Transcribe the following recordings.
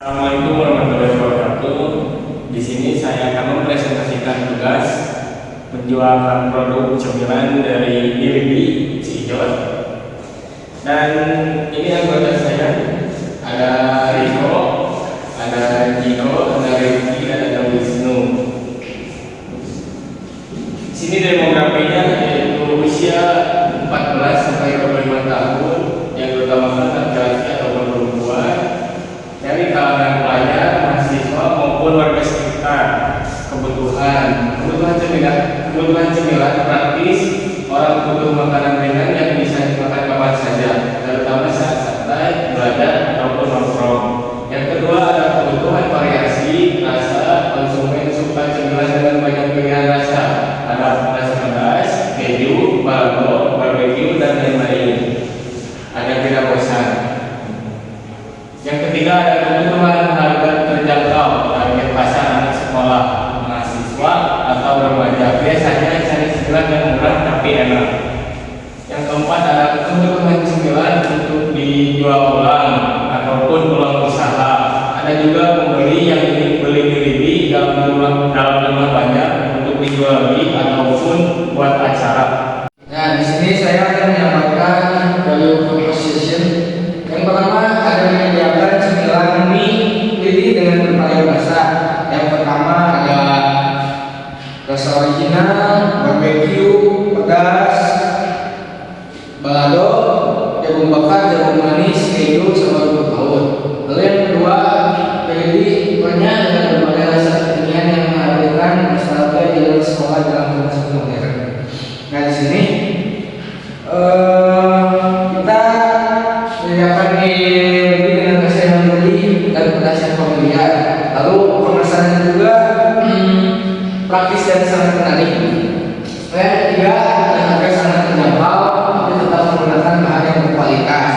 Assalamualaikum warahmatullahi wabarakatuh. Di sini saya akan mempresentasikan tugas menjual produk cemilan dari Irbi Cijon. Dan ini anggota saya, ada Riko, ada Gino, ada Rifki, dan ada Wisnu. Di sini demografinya yaitu usia 14 sampai 25 tahun, yang terutama laki-laki ataupun perempuan, dari kalangan pelajar, mahasiswa maupun warga sekitar. Kebutuhan cemilan praktis, orang butuh makanan ringan yang bisa dimakan kapan saja, terutama saat santai, belajar ataupun nongkrong. Yang kedua ada kebutuhan variasi rasa, konsumen suka cemilan dengan banyak pilihan rasa. Ada rasa pedas, keju, balado, barbecue, dan lain-lain. Agar tidak bosan. Yang ketiga ada kebutuhan harga terjangkau, target pasar anak sekolah, mahasiswa, atau remaja. Biasanya cari cemilan yang murah tapi enak. Yang keempat ada kebutuhan cemilan untuk dijual ulang ataupun ulang usaha. Ada juga pembeli yang ingin beli diri dalam jumlah banyak untuk dijual lagi ataupun buat acara. Nah, di sini saya akan menyampaikan value proposition. Yang pertama ada menyediakan cemilan mie lidi dengan berbagai rasa. Yang pertama ada rasa original, barbecue, pedas, balado, jagung bakar, jagung manis, keju, sama rumput laut. Lalu yang kedua, lidi banyak dengan berbagai rasa kekinian yang menghadirkan nostalgia di dalam sekolah dalam kelas modern. Nah, di sini kita menyediakan mie dengan rasa yang beli dan pedas yang familiar. Lalu kemasannya juga praktis dan sangat menarik. Yang ketiga, dengan harga sangat terjangkau, tapi tetap menggunakan bahan yang berkualitas.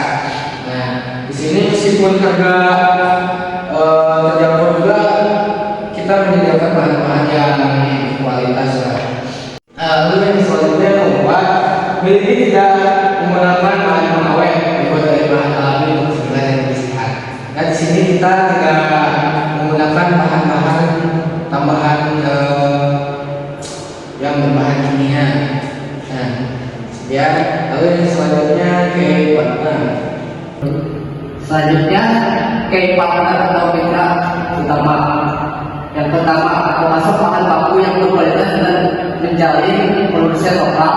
Nah, di sini meskipun harga terjangkau juga, kita menyediakan bahan-bahan yang berkualitas. Lalu yang selanjutnya keempat, mie ini tidak menggunakan bahan pengawet, dibuat dari bahan alami untuk cemilan yang lebih sehat. Nah, di sini kita tidak menggunakan bahan-bahan tambahan yang berbahan kimia. Nah, ya. Lalu yang selanjutnya key partner. Selanjutnya key partner atau mitra utama. Yang pertama, memasok bahan baku yang berkualitas dan menjalin produsen lokal.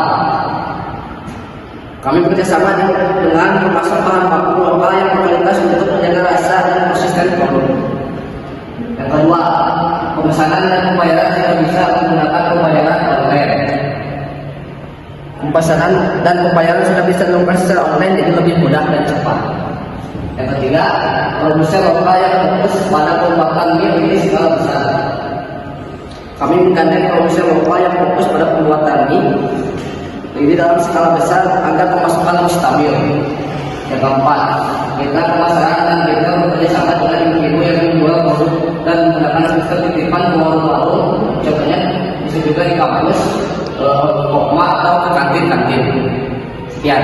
Kami bekerjasama dengan memasok bahan baku lokal yang berkualitas untuk menjaga rasa dan konsisten produk. Yang kedua, pemesanan dan pembayaran tidak bisa menggunakan pembayaran online. Pemesanan dan pembayaran sudah bisa dilakukan secara online, jadi lebih mudah dan cepat. Yang ketiga, produsen lokal yang fokus pada pembuatan mie ini skala besar. Kami menggandeng produsen lokal yang fokus pada pembuatan mie ini dalam skala besar agar pemasukan lebih stabil. Yang keempat, kita pemasaran dan kita bekerjasama dengan ibu-ibu yang menjual produk dan menggunakan sistem titipan ke warung-warung. Contohnya bisa juga di kampus, kokma atau ke kantin-kantin. Sekian.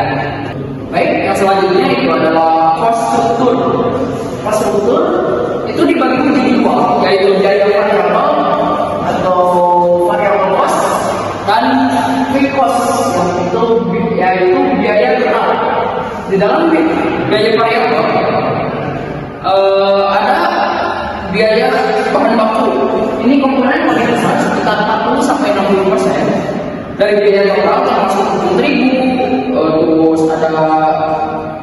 Baik, yang selanjutnya itu adalah cost struktur. Cost struktur itu dibagi menjadi dua, yaitu biaya variabel atau variable cost dan fixed cost, yaitu biaya tetap. Di dalam biaya variabel ada biaya bahan baku. Ini komponen paling besar sekitar 40 sampai 60% dari biaya total, termasuk tepung terigu, terus ada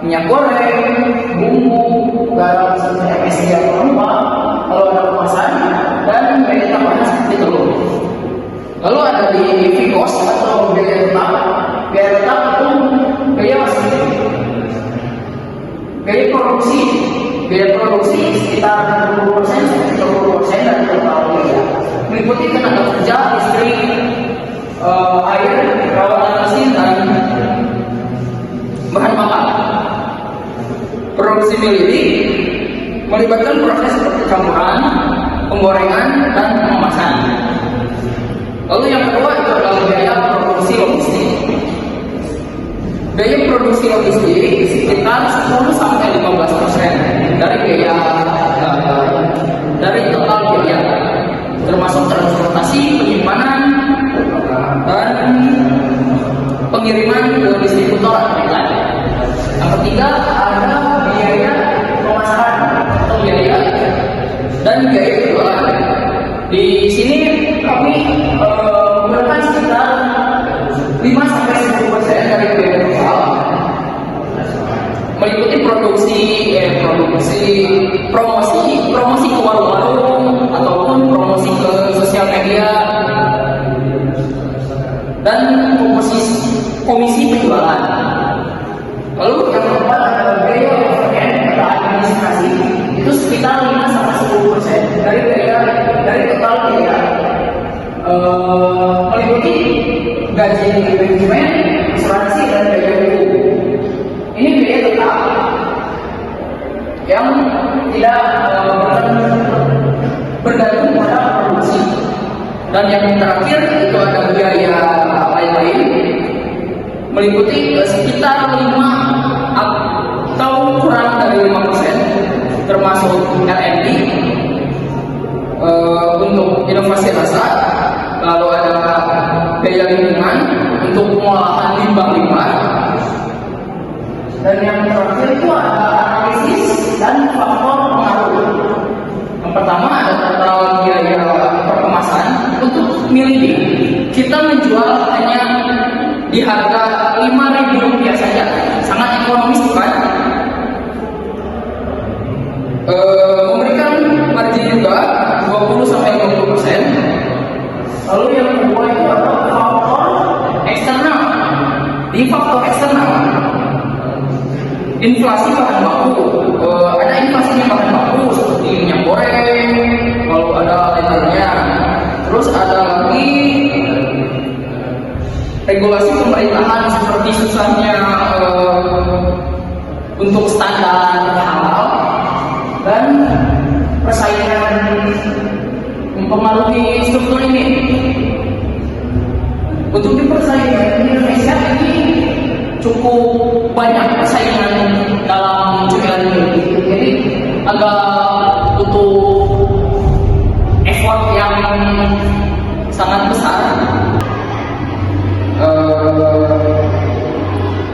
minyak goreng, bumbu, garam, sampai MSG atau rempah, kalau ada kemasan, dan biaya tambahan seperti telur. Lalu ada di fixed cost atau biaya tetap. Biaya tetap itu biaya masih biaya produksi sekitar 20% sampai 30% dari total biaya. Meliputi tenaga kerja, listrik, air, perawatan mesin, dan bahan makan. Produksi mie ini melibatkan proses percampuran, penggorengan, dan pengemasan. Lalu yang kedua itu adalah biaya produksi logistik. Biaya produksi logistik sekitar 10 sampai 15% dari biaya distributor atau iklan. Yang ketiga ada biaya pemasaran atau biaya dan biaya penjualan. Di sini kami menggunakan sekitar 5-10% dari biaya total, meliputi promosi ke warung-warung ataupun promosi ke sosial media dan komisi penjualan. Lalu yang keempat adalah biaya overhead atau administrasi, itu sekitar 5-10% dari total biaya, meliputi gaji manajemen, asuransi dan biaya buku. Ini biaya tetap yang tidak bergantung pada produksi. Dan yang terakhir itu ada biaya lain-lain, meliputi sekitar 5 atau kurang dari 5%, termasuk R&D untuk inovasi rasa, lalu ada biaya lingkungan untuk pengolahan limbah-limbah, dan yang terakhir itu ada analisis dan faktor pengaruh. Yang pertama ada total biaya perkemasan. Untuk milih, kita menjual hanya di harga Rp5.000 saja, sangat ekonomis bukan? Memberikan margin juga 20-20%. Lalu yang kedua itu adalah faktor eksternal. Di faktor eksternal, inflasi bahan baku, ada inflasinya bahan baku seperti minyak goreng, lalu ada lainnya. Terus ada lagi regulasi pemerintahan seperti susahnya untuk standar halal dan persaingan mempengaruhi struktur ini. Untuk di persaingan Indonesia ini cukup banyak persaingan dalam jualan ini, jadi agak butuh effort yang sangat besar.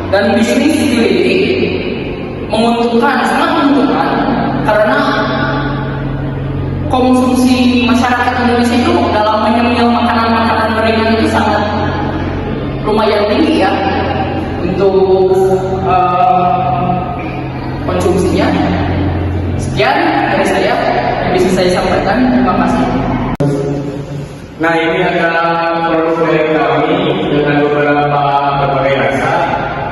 Dan bisnis utility sangat menguntungkan karena konsumsi masyarakat Indonesia itu dalam menyemil makanan-makanan ringan itu sangat lumayan tinggi ya untuk konsumsinya. Sekian dari saya yang bisa saya sampaikan. Terima kasih. Nah, ini adalah produk dari kami dengan beberapa berbagai rasa.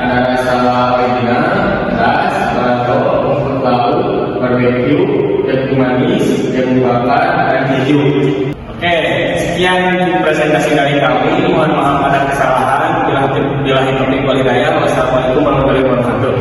Ada rasa original, ras, barato, rumput laut, barbecue, jagung manis, jagung bakar, dan keju. Oke, sekian presentasi dari kami. Mohon maaf ada kesalahan. Bila taufiq wal hidayah. Wassalamualaikum warahmatullahi wabarakatuh.